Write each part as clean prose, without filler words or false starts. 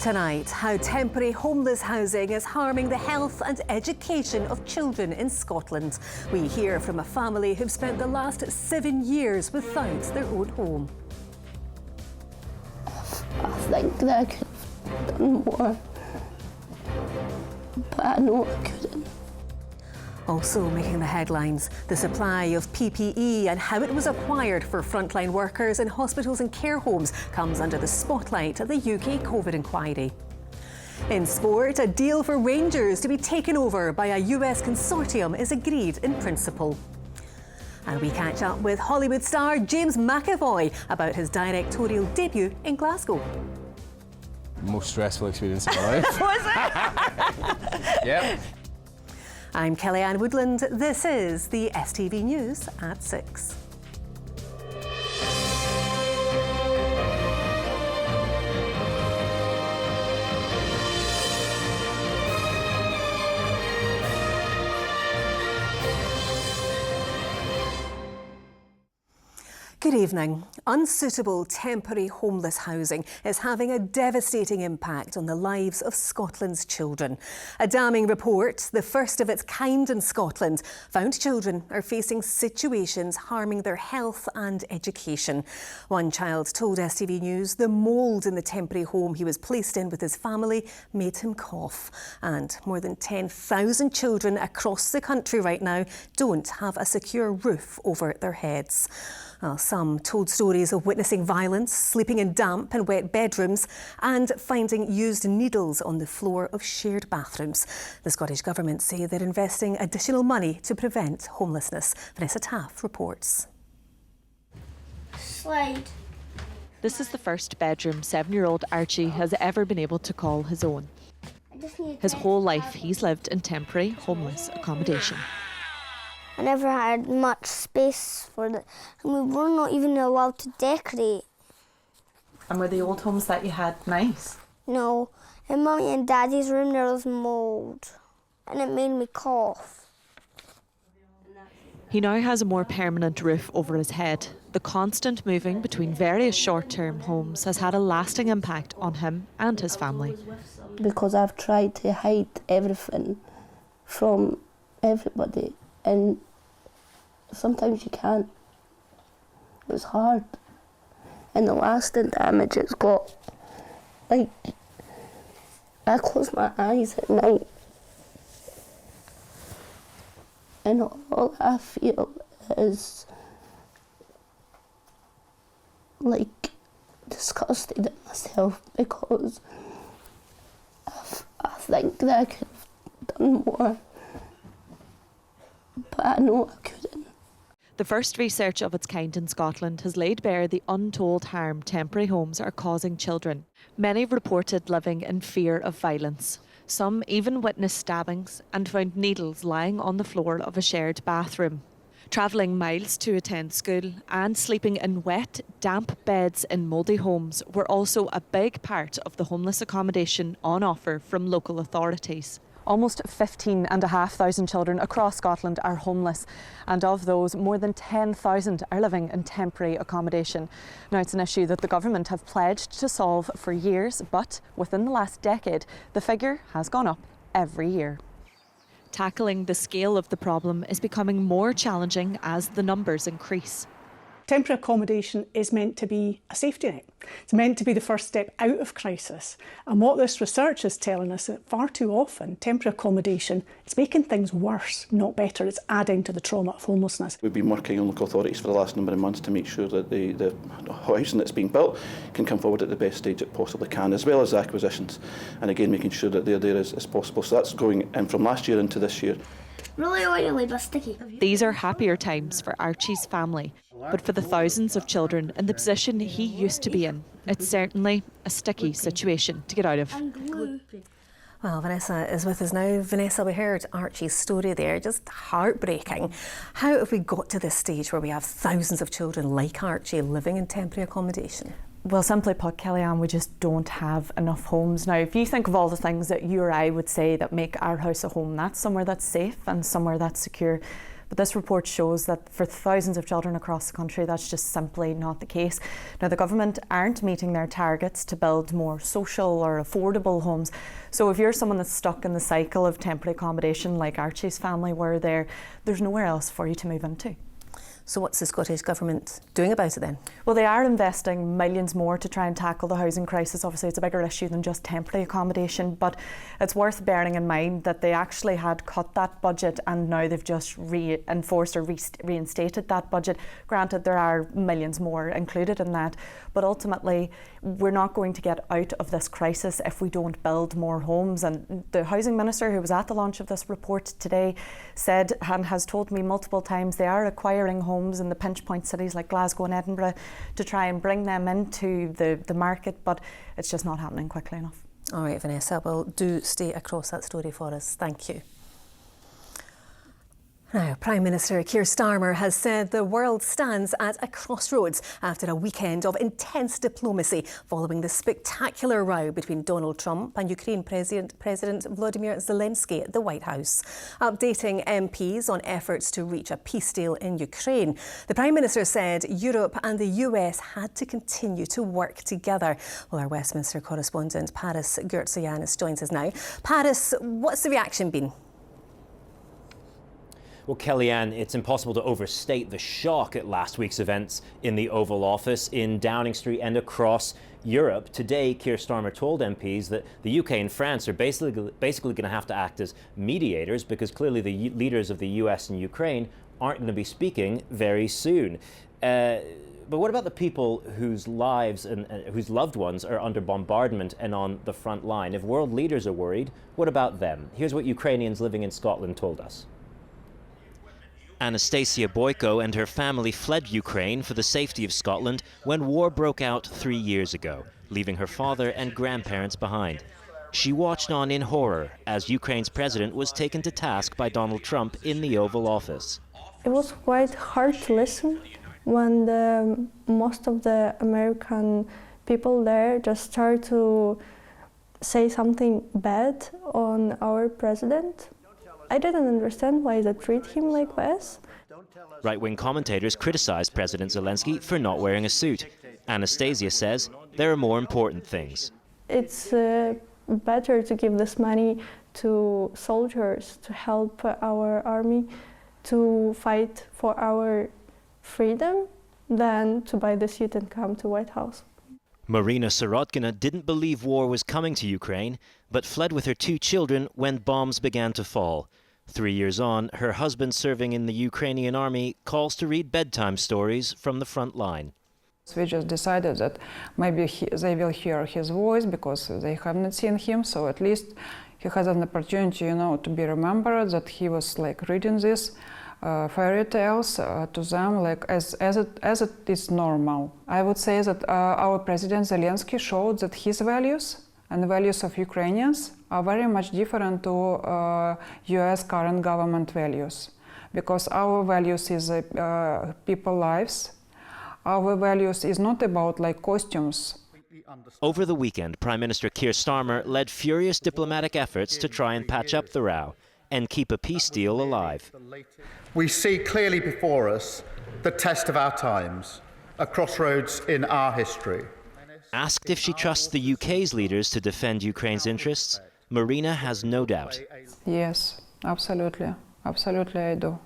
Tonight, how temporary homeless housing is harming the health and education of children in Scotland. We hear from a family who've spent the last 7 years without their own home. I think that I could have done more, but I know I couldn't. Also making the headlines, the supply of PPE and how it was acquired for frontline workers in hospitals and care homes comes under the spotlight of the UK COVID inquiry. In sport, a deal for Rangers to be taken over by a US consortium is agreed in principle. And we catch up with Hollywood star James McAvoy about his directorial debut in Glasgow. Most stressful experience of my life. Was it? Yep. I'm Kellyanne Woodland. This is the STV News at 6. Good evening. Unsuitable temporary homeless housing is having a devastating impact on the lives of Scotland's children. A damning report, the first of its kind in Scotland, found children are facing situations harming their health and education. One child told STV News the mould in the temporary home he was placed in with his family made him cough. And more than 10,000 children across the country right now don't have a secure roof over their heads. Well, some told stories of witnessing violence, sleeping in damp and wet bedrooms and finding used needles on the floor of shared bathrooms. The Scottish Government say they're investing additional money to prevent homelessness. Vanessa Taff reports. Slide. This is the first bedroom 7-year-old Archie has ever been able to call his own. His whole life he's lived in temporary homeless accommodation. I never had much space for it, and we were not even allowed to decorate. And were the old homes that you had nice? No, in Mummy and Daddy's room there was mould, and it made me cough. He now has a more permanent roof over his head. The constant moving between various short-term homes has had a lasting impact on him and his family. Because I've tried to hide everything from everybody, and sometimes you can't. It was hard. And the lasting damage it's got, like, I close my eyes at night and all I feel is like disgusted at myself because I think that I could have done more. But I know I couldn't. The first research of its kind in Scotland has laid bare the untold harm temporary homes are causing children. Many reported living in fear of violence. Some even witnessed stabbings and found needles lying on the floor of a shared bathroom. Travelling miles to attend school and sleeping in wet, damp beds in mouldy homes were also a big part of the homeless accommodation on offer from local authorities. Almost 15,500 children across Scotland are homeless, and of those, more than 10,000 are living in temporary accommodation. Now, it's an issue that the government have pledged to solve for years, but within the last decade, the figure has gone up every year. Tackling the scale of the problem is becoming more challenging as the numbers increase. Temporary accommodation is meant to be a safety net. It's meant to be the first step out of crisis. And what this research is telling us is that far too often, temporary accommodation is making things worse, not better. It's adding to the trauma of homelessness. We've been working on local authorities for the last number of months to make sure that the housing that's being built can come forward at the best stage it possibly can, as well as acquisitions. And again, making sure that they're there as possible. So that's going in from last year into this year. Really oily but sticky. These are happier times for Archie's family, but for the thousands of children in the position he used to be in, it's certainly a sticky situation to get out of. Well, Vanessa is with us now. Vanessa, we heard Archie's story there, just heartbreaking. How have we got to this stage where we have thousands of children like Archie living in temporary accommodation? Well, simply put, Kellyanne, we just don't have enough homes. Now, if you think of all the things that you or I would say that make our house a home, that's somewhere that's safe and somewhere that's secure. But this report shows that for thousands of children across the country, that's just simply not the case. Now, the government aren't meeting their targets to build more social or affordable homes. So if you're someone that's stuck in the cycle of temporary accommodation, like Archie's family were there, there's nowhere else for you to move into. So what's the Scottish Government doing about it then? Well, they are investing millions more to try and tackle the housing crisis. Obviously, it's a bigger issue than just temporary accommodation, but it's worth bearing in mind that they actually had cut that budget and now they've just reinforced or reinstated that budget. Granted, there are millions more included in that, but ultimately, we're not going to get out of this crisis if we don't build more homes. And the Housing Minister, who was at the launch of this report today, said and has told me multiple times they are acquiring homes in the pinch point cities like Glasgow and Edinburgh to try and bring them into the market, but it's just not happening quickly enough. All right, Vanessa, well, do stay across that story for us. Thank you. Now, Prime Minister Keir Starmer has said the world stands at a crossroads after a weekend of intense diplomacy following the spectacular row between Donald Trump and Ukraine President Volodymyr Zelensky at the White House. Updating MPs on efforts to reach a peace deal in Ukraine, the Prime Minister said Europe and the US had to continue to work together. Well, our Westminster correspondent Paris Gertsoyanis joins us now. Paris, what's the reaction been? Well, Kellyanne, it's impossible to overstate the shock at last week's events in the Oval Office, in Downing Street and across Europe. Today, Keir Starmer told MPs that the UK and France are basically going to have to act as mediators because clearly the leaders of the US and Ukraine aren't going to be speaking very soon. But what about the people whose lives and whose loved ones are under bombardment and on the front line? If world leaders are worried, what about them? Here's what Ukrainians living in Scotland told us. Anastasia Boyko and her family fled Ukraine for the safety of Scotland when war broke out 3 years ago, leaving her father and grandparents behind. She watched on in horror as Ukraine's president was taken to task by Donald Trump in the Oval Office. It was quite hard to listen when most of the American people there just started to say something bad on our president. I didn't understand why they treat him like this. Right-wing commentators criticized President Zelensky for not wearing a suit. Anastasia says there are more important things. It's better to give this money to soldiers to help our army to fight for our freedom than to buy the suit and come to White House. Marina Sorotkina didn't believe war was coming to Ukraine, but fled with her 2 children when bombs began to fall. 3 years on, her husband serving in the Ukrainian army calls to read bedtime stories from the front line. We just decided that maybe they will hear his voice because they have not seen him, so at least he has an opportunity, to be remembered that he was like reading these fairy tales to them like as it is normal. I would say that our President Zelensky showed that his values and the values of Ukrainians are very much different to US current government values, because our values is people lives. Our values is not about like costumes. Over the weekend, Prime Minister Keir Starmer led furious diplomatic efforts to try and patch up the row and keep a peace deal alive. We see clearly before us the test of our times, a crossroads in our history. Asked if she trusts the UK's leaders to defend Ukraine's interests, Marina has no doubt. Yes, absolutely. Absolutely, I do.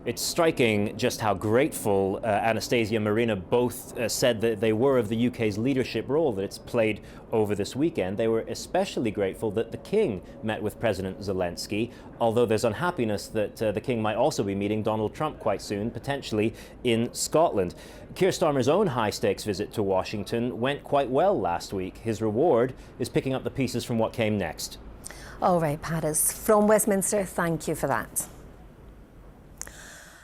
It's striking just how grateful Anastasia and Marina both said that they were of the UK's leadership role that it's played over this weekend. They were especially grateful that the King met with President Zelensky, although there's unhappiness that the King might also be meeting Donald Trump quite soon, potentially in Scotland. Keir Starmer's own high-stakes visit to Washington went quite well last week. His reward is picking up the pieces from what came next. All right, Paris, from Westminster, thank you for that.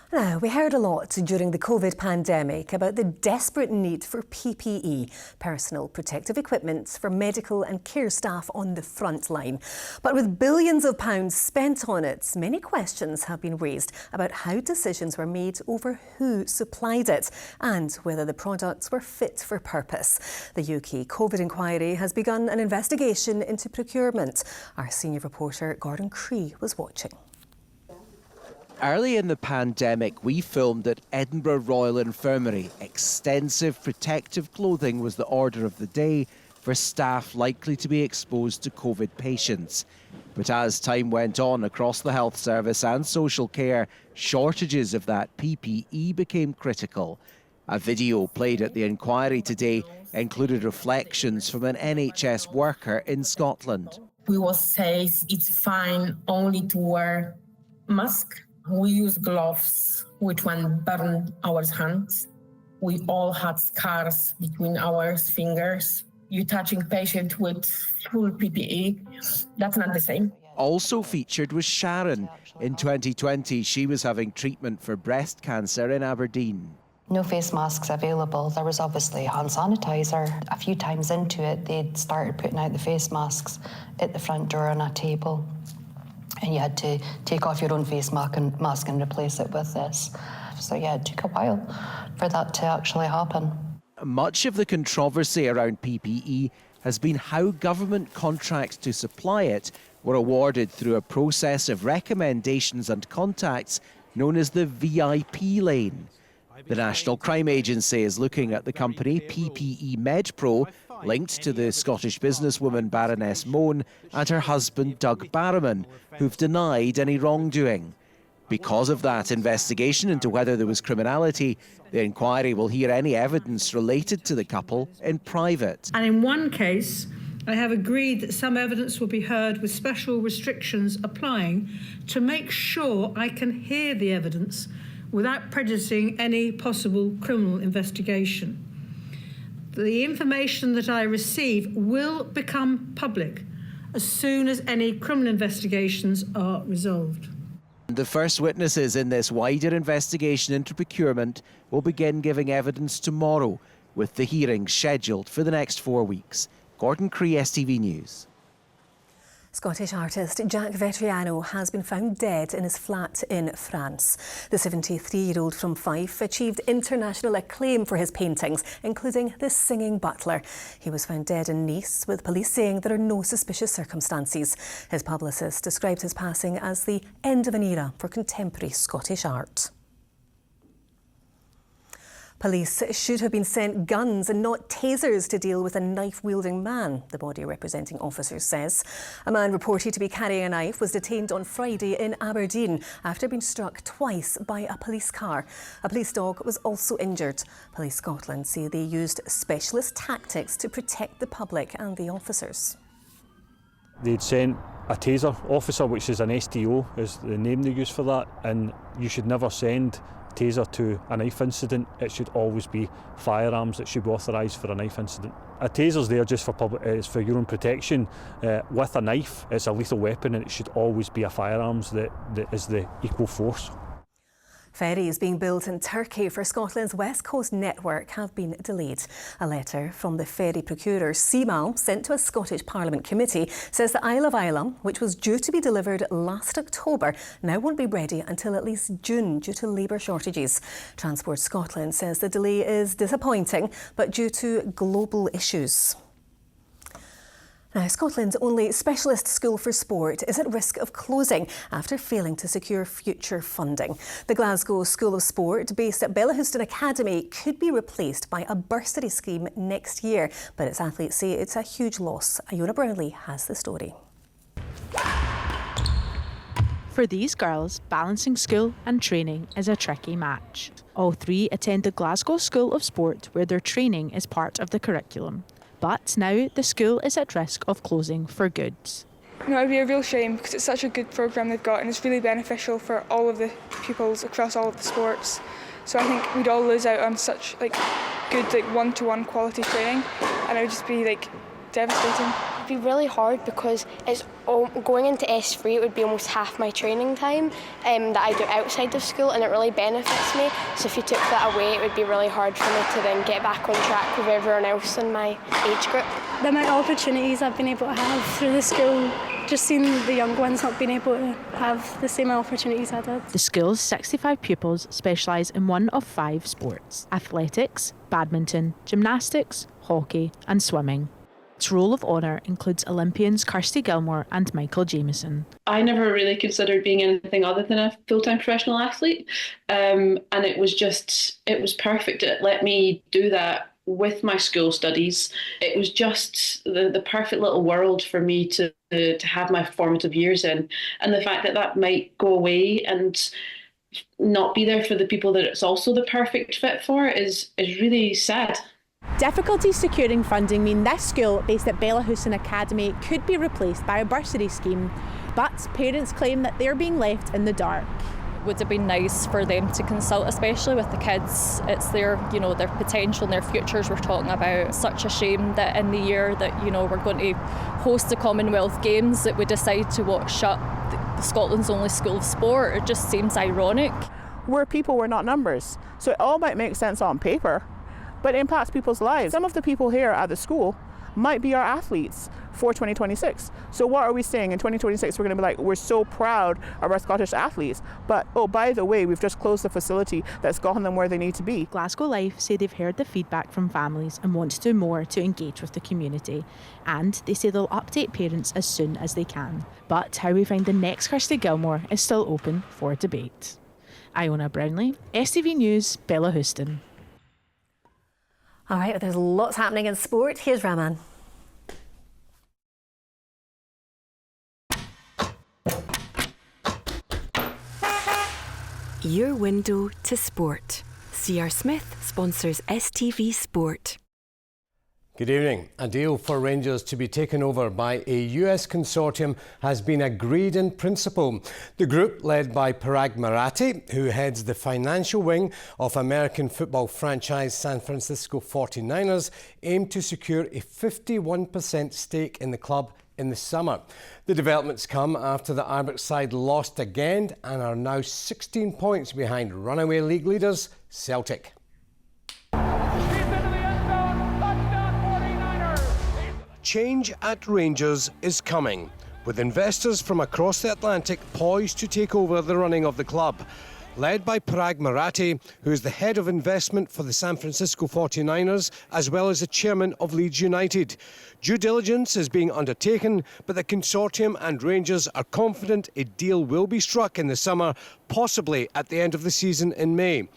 Now, we heard a lot during the COVID pandemic about the desperate need for PPE, personal protective equipment for medical and care staff on the front line. But with billions of pounds spent on it, many questions have been raised about how decisions were made over who supplied it and whether the products were fit for purpose. The UK COVID inquiry has begun an investigation into procurement. Our senior reporter Gordon Cree was watching. Early in the pandemic, we filmed at Edinburgh Royal Infirmary. Extensive protective clothing was the order of the day for staff likely to be exposed to COVID patients. But as time went on across the health service and social care, shortages of that PPE became critical. A video played at the inquiry today included reflections from an NHS worker in Scotland. We will say it's fine only to wear mask. We use gloves, which one burn our hands. We all had scars between our fingers. You touching patient with full PPE, that's not the same. Also featured was Sharon. In 2020, she was having treatment for breast cancer in Aberdeen. No face masks available. There was obviously hand sanitizer. A few times into it, they'd started putting out the face masks at the front door on a table. And you had to take off your own face mask and replace it with this. So yeah, it took a while for that to actually happen. Much of the controversy around PPE has been how government contracts to supply it were awarded through a process of recommendations and contacts known as the VIP lane. The National Crime Agency is looking at the company PPE MedPro, linked to the Scottish businesswoman Baroness Moan and her husband Doug Barrowman, who've denied any wrongdoing. Because of that investigation into whether there was criminality, the inquiry will hear any evidence related to the couple in private. And in one case, I have agreed that some evidence will be heard with special restrictions applying to make sure I can hear the evidence without prejudicing any possible criminal investigation. The information that I receive will become public as soon as any criminal investigations are resolved. The first witnesses in this wider investigation into procurement will begin giving evidence tomorrow, with the hearings scheduled for the next 4 weeks. Gordon Cree, STV News. Scottish artist Jack Vetriano has been found dead in his flat in France. The 73-year-old from Fife achieved international acclaim for his paintings, including The Singing Butler. He was found dead in Nice, with police saying there are no suspicious circumstances. His publicist described his passing as the end of an era for contemporary Scottish art. Police should have been sent guns and not tasers to deal with a knife-wielding man, the body representing officers says. A man reported to be carrying a knife was detained on Friday in Aberdeen after being struck twice by a police car. A police dog was also injured. Police Scotland say they used specialist tactics to protect the public and the officers. They'd sent a taser officer, which is an STO, is the name they use for that, and you should never send taser to a knife incident. It should always be firearms that should be authorised for a knife incident. A taser's there just for public, it's for your own protection. With a knife, it's a lethal weapon, and it should always be a firearms that is the equal force. Ferries being built in Turkey for Scotland's West Coast network have been delayed. A letter from the ferry procurer CMAL, sent to a Scottish Parliament committee, says the Isle of Islay, which was due to be delivered last October, now won't be ready until at least June due to labour shortages. Transport Scotland says the delay is disappointing, but due to global issues. Now, Scotland's only specialist school for sport is at risk of closing after failing to secure future funding. The Glasgow School of Sport, based at Bellahouston Academy, could be replaced by a bursary scheme next year, but its athletes say it's a huge loss. Iona Brownlee has the story. For these girls, balancing school and training is a tricky match. All three attend the Glasgow School of Sport, where their training is part of the curriculum. But now the school is at risk of closing for good. No, it would be a real shame because it's such a good programme they've got and it's really beneficial for all of the pupils across all of the sports. So I think we'd all lose out on such good one-to-one quality training, and it would just be devastating. It'd be really hard because it's going into S3, it would be almost half my training time that I do outside of school, and it really benefits me. So if you took that away, it would be really hard for me to then get back on track with everyone else in my age group. The amount of opportunities I've been able to have through the school, just seeing the young ones not being able to have the same opportunities I did. The school's 65 pupils specialise in one of 5 sports: athletics, badminton, gymnastics, hockey and swimming. Its roll of honour includes Olympians Kirsty Gilmore and Michael Jameson. I never really considered being anything other than a full-time professional athlete, and it was perfect. It let me do that with my school studies. It was just the perfect little world for me to have my formative years in, and the fact that that might go away and not be there for the people that it's also the perfect fit for is really sad. Difficulties securing funding mean this school, based at Bellahouston Academy, could be replaced by a bursary scheme, but parents claim that they're being left in the dark. Would have been nice for them to consult, especially with the kids. It's their potential and their futures we're talking about. Such a shame that in the year that, we're going to host the Commonwealth Games, that we decide to shut Scotland's only school of sport. It just seems ironic. We're people, we're not numbers. So it all might make sense on paper, but it impacts people's lives. Some of the people here at the school might be our athletes for 2026. So what are we saying? In 2026, we're going to be like, we're so proud of our Scottish athletes, but oh, by the way, we've just closed the facility that's gotten them where they need to be. Glasgow Life say they've heard the feedback from families and want to do more to engage with the community. And they say they'll update parents as soon as they can. But how we find the next Kirsty Gilmore is still open for debate. Iona Brownlee, STV News, Bellahouston. All right, there's lots happening in sport. Here's Raman. Your window to sport. C.R. Smith sponsors STV Sport. Good evening. A deal for Rangers to be taken over by a US consortium has been agreed in principle. The group, led by Parag Marathi, who heads the financial wing of American football franchise San Francisco 49ers, aim to secure a 51% stake in the club in the summer. The developments come after the Ibrox side lost again and are now 16 points behind runaway league leaders Celtic. Change at Rangers is coming, with investors from across the Atlantic poised to take over the running of the club. Led by Parag Marathi, who is the head of investment for the San Francisco 49ers, as well as the chairman of Leeds United. Due diligence is being undertaken, but the consortium and Rangers are confident a deal will be struck in the summer, possibly at the end of the season in May.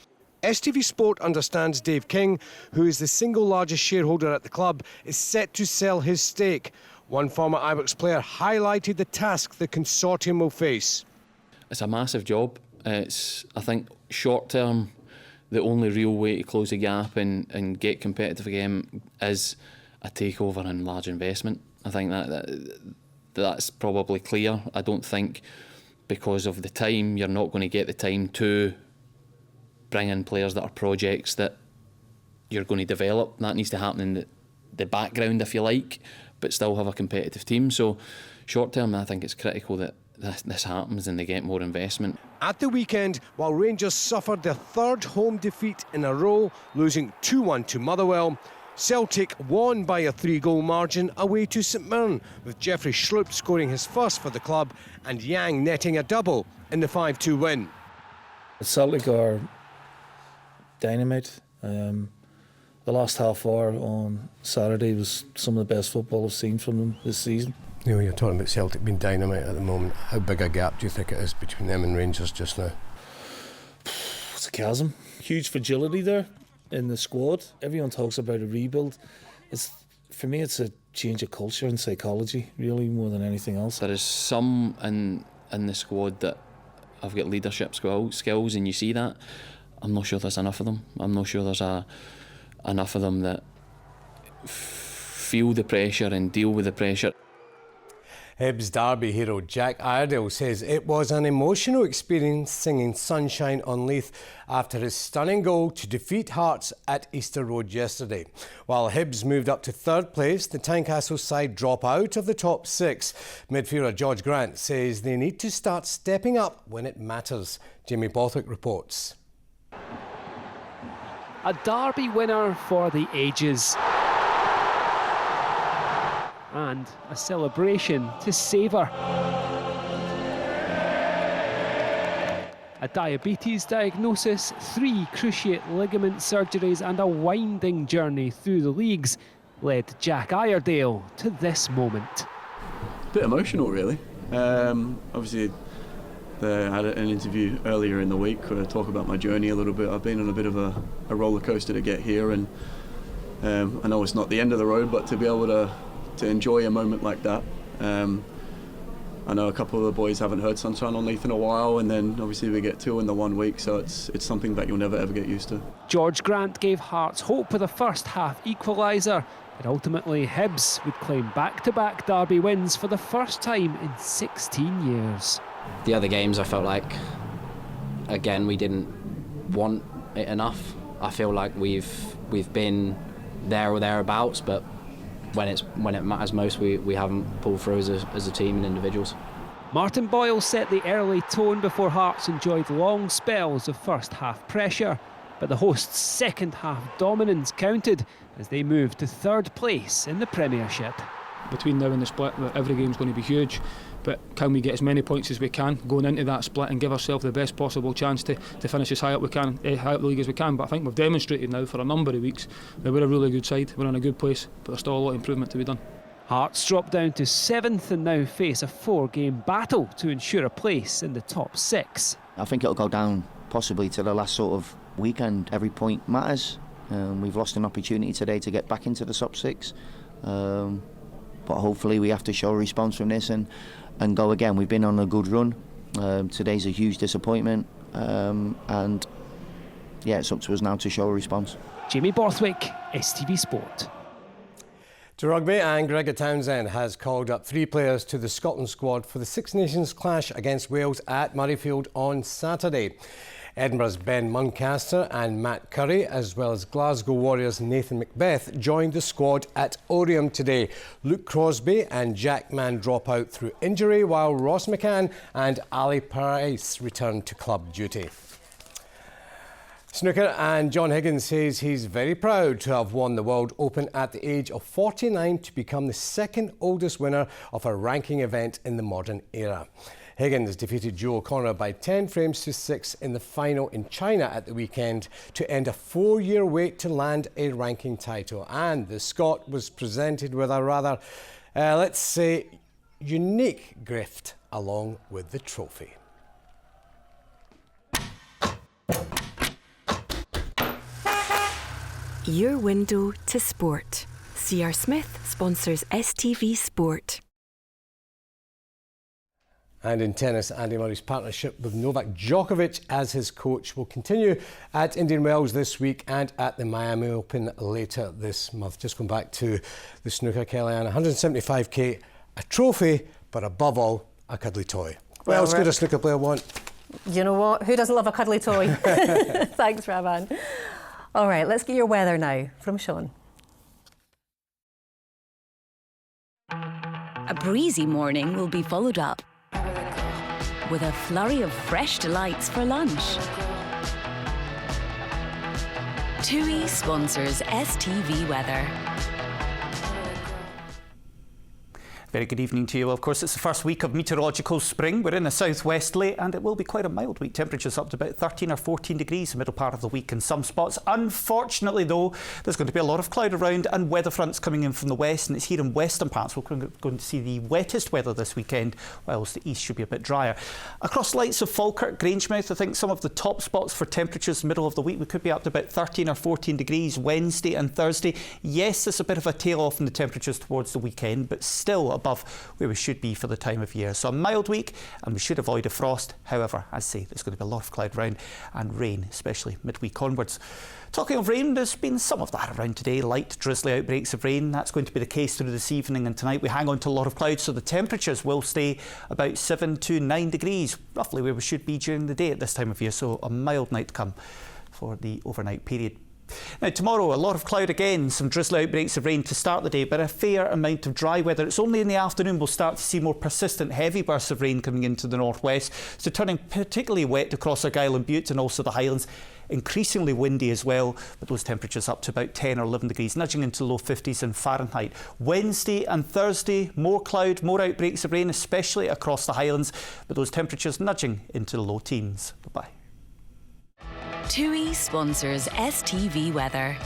STV Sport understands Dave King, who is the single largest shareholder at the club, is set to sell his stake. One former Ibrox player highlighted the task the consortium will face. It's a massive job. It's, I think, short term, the only real way to close the gap and get competitive again is a takeover and large investment. I think that's probably clear. I don't think because of the time, you're not going to get the time to bring in players that are projects that you're going to develop. That needs to happen in the background, if you like, but still have a competitive team. So short term, I think it's critical that this happens and they get more investment. At the weekend, while Rangers suffered their third home defeat in a row, losing 2-1 to Motherwell, Celtic won by a 3-goal margin away to St Mirren, with Jeffrey Schlupp scoring his first for the club and Yang netting a double in the 5-2 win. Celtic are dynamite. The last half hour on Saturday was some of the best football I've seen from them this season. You know, you're talking about Celtic being dynamite at the moment. How big a gap do you think it is between them and Rangers just now? It's a chasm. Huge fragility there in the squad. Everyone talks about a rebuild. For me, it's a change of culture and psychology, really, more than anything else. There is some in the squad that have got leadership skills, and you see that. I'm not sure there's enough of them. I'm not sure there's enough of them that feel the pressure and deal with the pressure. Hibs derby hero Jack Iredale says it was an emotional experience singing Sunshine on Leith after his stunning goal to defeat Hearts at Easter Road yesterday. While Hibs moved up to third place, the Tynecastle side drop out of the top six. Midfielder George Grant says they need to start stepping up when it matters. Jamie Borthwick reports. A derby winner for the ages. And a celebration to savour. A diabetes diagnosis, 3 cruciate ligament surgeries and a winding journey through the leagues. led Jack Iredale to this moment. Bit emotional, really. Obviously, I had an interview earlier in the week where I talk about my journey a little bit. I've been on a bit of a roller coaster to get here, and I know it's not the end of the road, but to be able to enjoy a moment like that. I know a couple of the boys haven't heard Sunshine on Leith in a while, and then obviously we get 2 in the 1 week, so it's something that you'll never ever get used to. George Grant gave Hearts hope with a first half equaliser, and ultimately Hibs would claim back-to-back derby wins for the first time in 16 years. The other games I felt like, again, we didn't want it enough. I feel like we've been there or thereabouts, but when it matters most, we haven't pulled through as a team and individuals. Martin Boyle set the early tone before Hearts enjoyed long spells of first half pressure, but the hosts' second half dominance counted as they moved to 3rd place in the Premiership. Between now and the split, every game's going to be huge, but can we get as many points as we can going into that split and give ourselves the best possible chance to finish as high up the league as we can? But I think we've demonstrated now for a number of weeks that we're a really good side, we're in a good place, but there's still a lot of improvement to be done. Hearts dropped down to 7th and now face a 4-game battle to ensure a place in the top 6. I think it'll go down possibly to the last sort of weekend. Every point matters. We've lost an opportunity today to get back into the top 6. But hopefully we have to show a response from this and go again. We've been on a good run. Today's a huge disappointment, and yeah, it's up to us now to show a response. Jamie Borthwick, STV Sport. To rugby, and Gregor Townsend has called up 3 players to the Scotland squad for the Six Nations clash against Wales at Murrayfield on Saturday. Edinburgh's Ben Muncaster and Matt Curry, as well as Glasgow Warriors' Nathan Macbeth, joined the squad at Oriam today. Luke Crosby and Jack Mann drop out through injury, while Ross McCann and Ali Price return to club duty. Snooker, and John Higgins says he's very proud to have won the World Open at the age of 49 to become the 2nd oldest winner of a ranking event in the modern era. Higgins defeated Joe O'Connor by 10 frames to 6 in the final in China at the weekend to end a 4-year wait to land a ranking title. And the Scot was presented with a rather, let's say, unique gift along with the trophy. Your window to sport. C.R. Smith sponsors STV Sport. And in tennis, Andy Murray's partnership with Novak Djokovic as his coach will continue at Indian Wells this week and at the Miami Open later this month. Just going back to the snooker, Kellyanne, 175k, a trophy, but above all, a cuddly toy. What else could a snooker player want? You know what? Who doesn't love a cuddly toy? Thanks, Ravan. All right, let's get your weather now from Sean. A breezy morning will be followed up with a flurry of fresh delights for lunch. TUI sponsors STV Weather. Very good evening to you. Well, of course, it's the first week of meteorological spring. We're in a southwesterly and it will be quite a mild week. Temperatures up to about 13 or 14 degrees the middle part of the week in some spots. Unfortunately, though, there's going to be a lot of cloud around and weather fronts coming in from the west, and it's here in western parts we're going to see the wettest weather this weekend, whilst the east should be a bit drier. Across the likes of Falkirk, Grangemouth, I think some of the top spots for temperatures middle of the week, we could be up to about 13 or 14 degrees Wednesday and Thursday. Yes, there's a bit of a tail off in the temperatures towards the weekend, but still above where we should be for the time of year. So a mild week and we should avoid a frost. However, as I say, there's going to be a lot of cloud around and rain, especially midweek onwards. Talking of rain, there's been some of that around today, light drizzly outbreaks of rain. That's going to be the case through this evening and tonight. We hang on to a lot of clouds, so the temperatures will stay about 7 to 9 degrees, roughly where we should be during the day at this time of year. So a mild night to come for the overnight period. Now tomorrow, a lot of cloud again, some drizzly outbreaks of rain to start the day, but a fair amount of dry weather. It's only in the afternoon we'll start to see more persistent heavy bursts of rain coming into the northwest, so turning particularly wet across Argyll and Bute and also the Highlands. Increasingly windy as well, but those temperatures up to about 10 or 11 degrees, nudging into low 50s in Fahrenheit. Wednesday and Thursday, more cloud, more outbreaks of rain, especially across the Highlands, but those temperatures nudging into the low teens. Bye-bye. TUI sponsors STV Weather.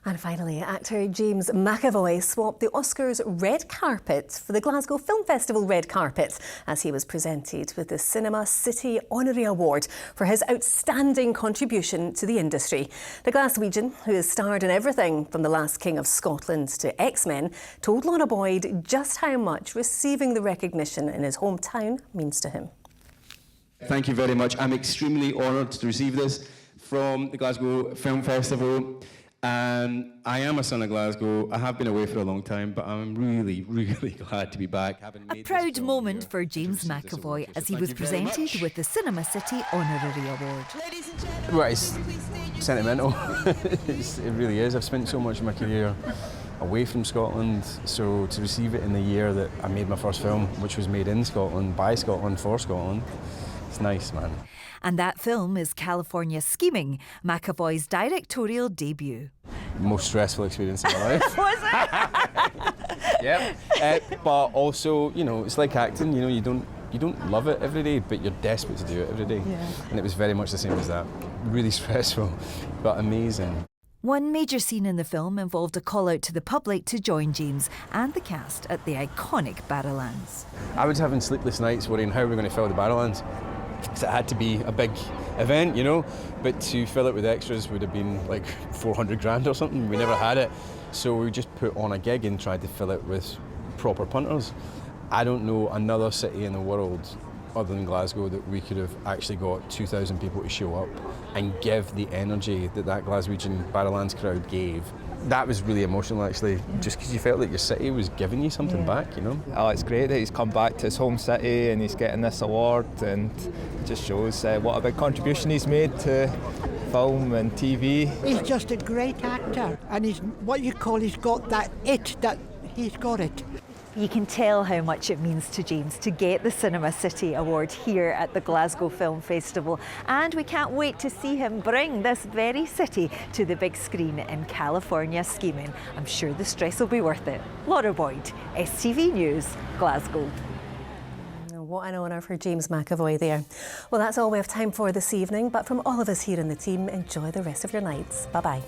And finally, actor James McAvoy swapped the Oscars red carpet for the Glasgow Film Festival red carpet as he was presented with the Cinema City Honorary Award for his outstanding contribution to the industry. The Glaswegian, who has starred in everything from The Last King of Scotland to X-Men, told Lorna Boyd just how much receiving the recognition in his hometown means to him. Thank you very much. I'm extremely honoured to receive this from the Glasgow Film Festival. I am a son of Glasgow. I have been away for a long time, but I'm really, really glad to be back. A proud moment for James McAvoy as he was presented with the Cinema City Honorary Award. Well, it's sentimental. It really is. I've spent so much of my career away from Scotland, so to receive it in the year that I made my first film, which was made in Scotland, by Scotland, for Scotland, it's nice, man. And that film is California Scheming, McAvoy's directorial debut. Most stressful experience of my life. Was it? Yep. But also, you know, it's like acting. You know, you don't love it every day, but you're desperate to do it every day. Yeah. And it was very much the same as that. Really stressful, but amazing. One major scene in the film involved a call out to the public to join James and the cast at the iconic Barrowlands. I was having sleepless nights worrying how we're going to fill the Barrowlands. Because it had to be a big event, you know, but to fill it with extras would have been like 400 grand or something. We never had it, so we just put on a gig and tried to fill it with proper punters. I don't know another city in the world other than Glasgow that we could have actually got 2,000 people to show up and give the energy that Glaswegian Barrowlands crowd gave. That was really emotional, actually, just because you felt like your city was giving you something back, you know? Oh, it's great that he's come back to his home city and he's getting this award, and it just shows what a big contribution he's made to film and TV. He's just a great actor, and he's got that it, that he's got it. You can tell how much it means to James to get the Cinema City Award here at the Glasgow Film Festival, and we can't wait to see him bring this very city to the big screen in California Scheming. I'm sure the stress will be worth it. Laura Boyd, STV News, Glasgow. What an honour for James McAvoy there. Well, that's all we have time for this evening, but from all of us here in the team, enjoy the rest of your nights. Bye-bye.